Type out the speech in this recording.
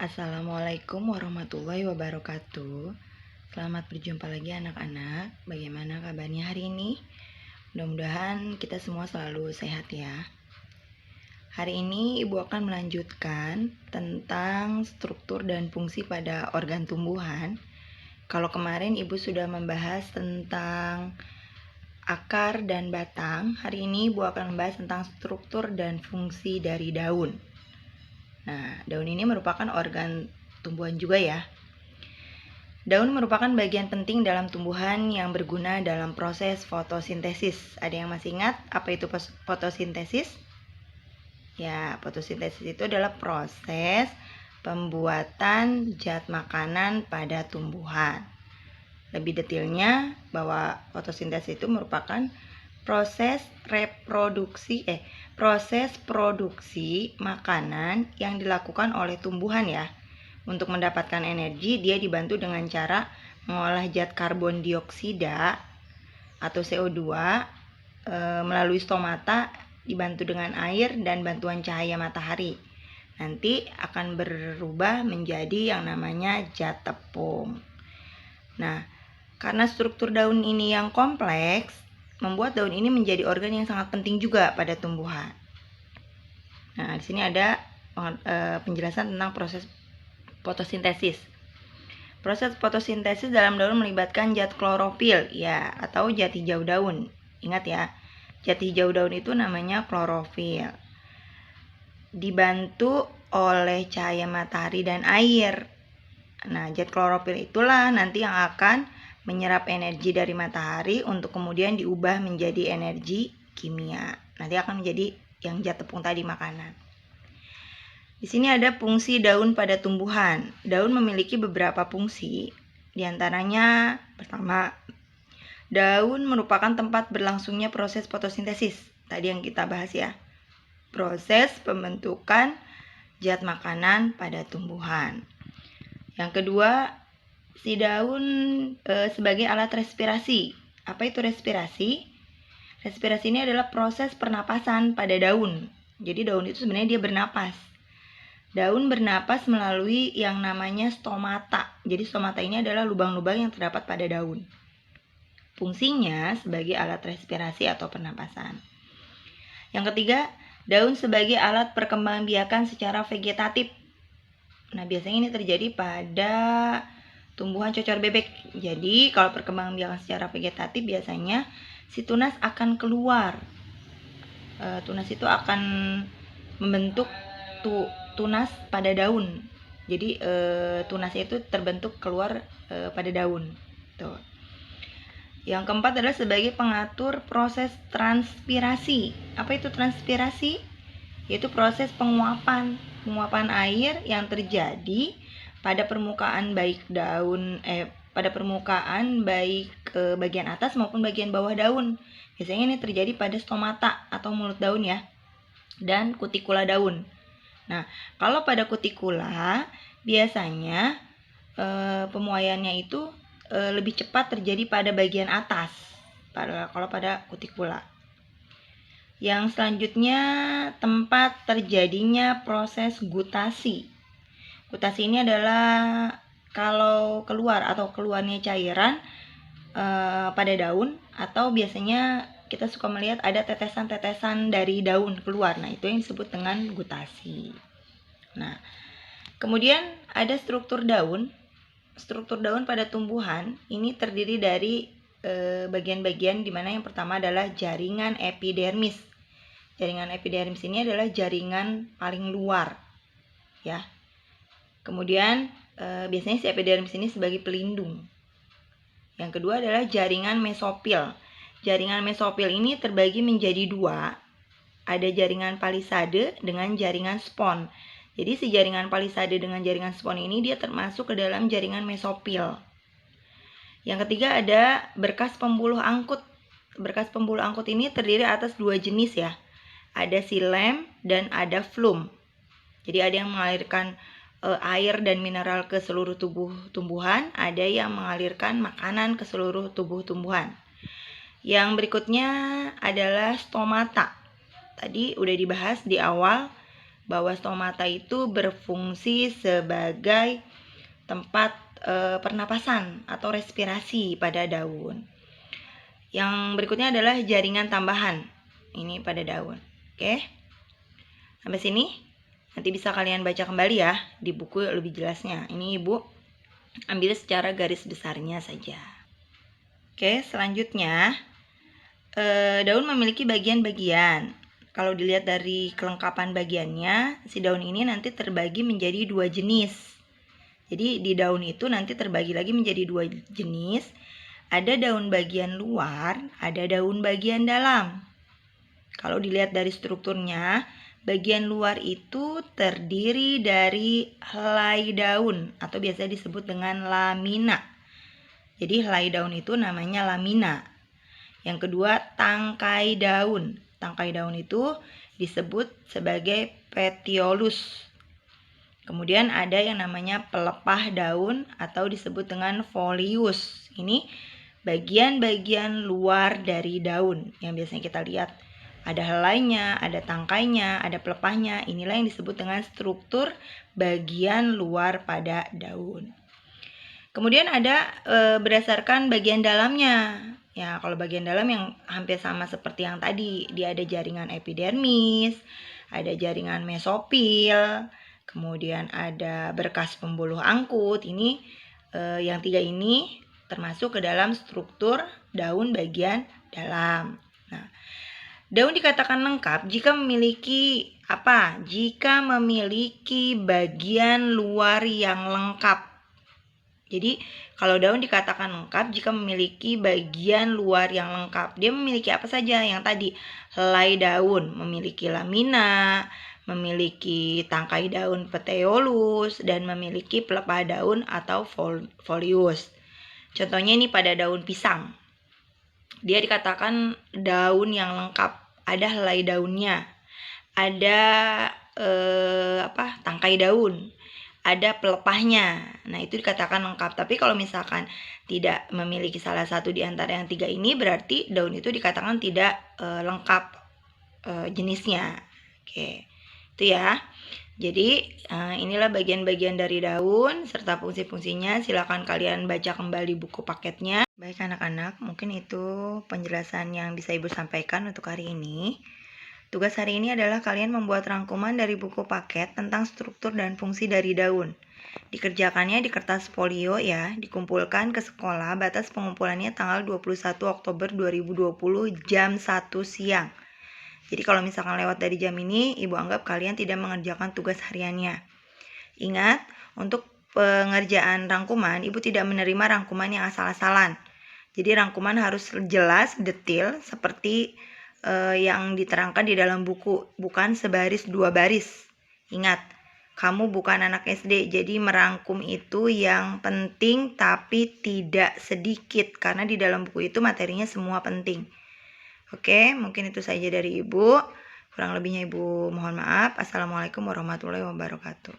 Assalamualaikum warahmatullahi wabarakatuh. Selamat berjumpa lagi anak-anak. Bagaimana kabarnya hari ini? Mudah-mudahan kita semua selalu sehat ya. Hari ini Ibu akan melanjutkan tentang struktur dan fungsi pada organ tumbuhan. Kalau kemarin Ibu sudah membahas tentang akar dan batang, hari ini Ibu akan membahas tentang struktur dan fungsi dari daun. Nah, daun ini merupakan organ tumbuhan juga ya. Daun merupakan bagian penting dalam tumbuhan yang berguna dalam proses fotosintesis. Ada yang masih ingat apa itu fotosintesis? Ya, fotosintesis itu adalah proses pembuatan zat makanan pada tumbuhan. Lebih detailnya bahwa fotosintesis itu merupakan proses produksi makanan yang dilakukan oleh tumbuhan ya. Untuk mendapatkan energi, dia dibantu dengan cara mengolah zat karbon dioksida atau CO2 melalui stomata, dibantu dengan air dan bantuan cahaya matahari. Nanti akan berubah menjadi yang namanya zat tepung. Nah, karena struktur daun ini yang kompleks, membuat daun ini menjadi organ yang sangat penting juga pada tumbuhan. Nah, di sini ada penjelasan tentang proses fotosintesis. Proses fotosintesis dalam daun melibatkan zat klorofil ya, atau zat hijau daun. Ingat ya, zat hijau daun itu namanya klorofil. Dibantu oleh cahaya matahari dan air. Nah, zat klorofil itulah nanti yang akan menyerap energi dari matahari untuk kemudian diubah menjadi energi kimia. Nanti akan menjadi yang zat tepung tadi, makanan. Di sini ada fungsi daun pada tumbuhan. Daun memiliki beberapa fungsi. Di antaranya, pertama, daun merupakan tempat berlangsungnya proses fotosintesis. Tadi yang kita bahas ya. Proses pembentukan zat makanan pada tumbuhan. Yang kedua, si daun sebagai alat respirasi. Apa itu respirasi? Respirasi ini adalah proses pernapasan pada daun. Jadi daun itu sebenarnya dia bernapas. Daun bernapas melalui yang namanya stomata. Jadi stomata ini adalah lubang-lubang yang terdapat pada daun. Fungsinya sebagai alat respirasi atau pernapasan. Yang ketiga, daun sebagai alat perkembangbiakan secara vegetatif. Nah, biasanya ini terjadi pada tumbuhan cocor bebek. Jadi, kalau perkembangbiakan secara vegetatif biasanya si tunas akan keluar. Tunas itu akan membentuk tunas pada daun. Jadi tunasnya itu terbentuk keluar pada daun. Tuh. Yang keempat adalah sebagai pengatur proses transpirasi. Apa itu transpirasi? Yaitu proses penguapan air yang terjadi pada permukaan baik bagian atas maupun bagian bawah daun. Biasanya ini terjadi pada stomata atau mulut daun ya, dan kutikula daun. Nah, kalau pada kutikula biasanya pemuaiannya itu lebih cepat terjadi pada bagian atas. Kalau pada kutikula. Yang selanjutnya, tempat terjadinya proses gutasi. Gutasi ini adalah kalau keluarnya cairan pada daun, atau biasanya kita suka melihat ada tetesan-tetesan dari daun keluar. Nah, itu yang disebut dengan gutasi. Nah, kemudian ada struktur daun. Struktur daun pada tumbuhan ini terdiri dari bagian-bagian di mana yang pertama adalah jaringan epidermis. Jaringan epidermis ini adalah jaringan paling luar, ya. Kemudian biasanya si epidermis ini sebagai pelindung. Yang kedua adalah jaringan mesopil. Jaringan mesopil ini terbagi menjadi dua. Ada jaringan palisade dengan jaringan spons. Jadi si jaringan palisade dengan jaringan spons ini dia termasuk ke dalam jaringan mesopil. Yang ketiga ada berkas pembuluh angkut. Berkas pembuluh angkut ini terdiri atas dua jenis ya. Ada xilem dan ada phloem. Jadi ada yang mengalirkan air dan mineral ke seluruh tubuh tumbuhan, ada yang mengalirkan makanan ke seluruh tubuh tumbuhan. Yang berikutnya adalah stomata. Tadi udah dibahas di awal bahwa stomata itu berfungsi sebagai tempat pernapasan atau respirasi pada daun. Yang berikutnya adalah jaringan tambahan. Ini pada daun. Oke. Sampai sini. Nanti bisa kalian baca kembali ya di buku lebih jelasnya. Ini Ibu ambil secara garis besarnya saja. Oke, selanjutnya daun memiliki bagian-bagian. Kalau dilihat dari kelengkapan bagiannya, si daun ini nanti terbagi menjadi 2 jenis. Jadi di daun itu nanti terbagi lagi menjadi 2 jenis. Ada daun bagian luar, ada daun bagian dalam. Kalau dilihat dari strukturnya, bagian luar itu terdiri dari helai daun atau biasa disebut dengan lamina. Jadi helai daun itu namanya lamina. Yang kedua, tangkai daun. Tangkai daun itu disebut sebagai petiolus. Kemudian ada yang namanya pelepah daun atau disebut dengan folius. Ini bagian-bagian luar dari daun yang biasanya kita lihat. Ada helainya, ada tangkainya, ada pelepahnya. Inilah yang disebut dengan struktur bagian luar pada daun. Kemudian ada berdasarkan bagian dalamnya. Ya, kalau bagian dalam yang hampir sama seperti yang tadi, dia ada jaringan epidermis, ada jaringan mesofil, kemudian ada berkas pembuluh angkut. Ini yang 3 ini termasuk ke dalam struktur daun bagian dalam. Nah, daun dikatakan lengkap jika memiliki apa? Jika memiliki bagian luar yang lengkap. Jadi, kalau daun dikatakan lengkap jika memiliki bagian luar yang lengkap. Dia memiliki apa saja? Yang tadi, helai daun memiliki lamina, memiliki tangkai daun petiolus, dan memiliki pelepah daun atau folius. Contohnya ini pada daun pisang. Dia dikatakan daun yang lengkap. Ada helai daunnya, ada tangkai daun, ada pelepahnya. Nah, itu dikatakan lengkap. Tapi kalau misalkan tidak memiliki salah satu di antara yang 3 ini, berarti daun itu dikatakan tidak lengkap jenisnya. Oke, itu ya. Jadi inilah bagian-bagian dari daun serta fungsi-fungsinya. Silakan kalian baca kembali buku paketnya. Baik anak-anak, mungkin itu penjelasan yang bisa Ibu sampaikan untuk hari ini. Tugas hari ini adalah kalian membuat rangkuman dari buku paket tentang struktur dan fungsi dari daun. Dikerjakannya di kertas folio ya, dikumpulkan ke sekolah. Batas pengumpulannya tanggal 21 Oktober 2020 jam 1 siang. Jadi kalau misalkan lewat dari jam ini, Ibu anggap kalian tidak mengerjakan tugas hariannya. Ingat, untuk pengerjaan rangkuman, Ibu tidak menerima rangkuman yang asal-asalan. Jadi rangkuman harus jelas, detail, seperti yang diterangkan di dalam buku, bukan sebaris 2 baris. Ingat, kamu bukan anak SD, jadi merangkum itu yang penting tapi tidak sedikit, karena di dalam buku itu materinya semua penting. Oke, mungkin itu saja dari Ibu. Kurang lebihnya Ibu mohon maaf. Assalamualaikum warahmatullahi wabarakatuh.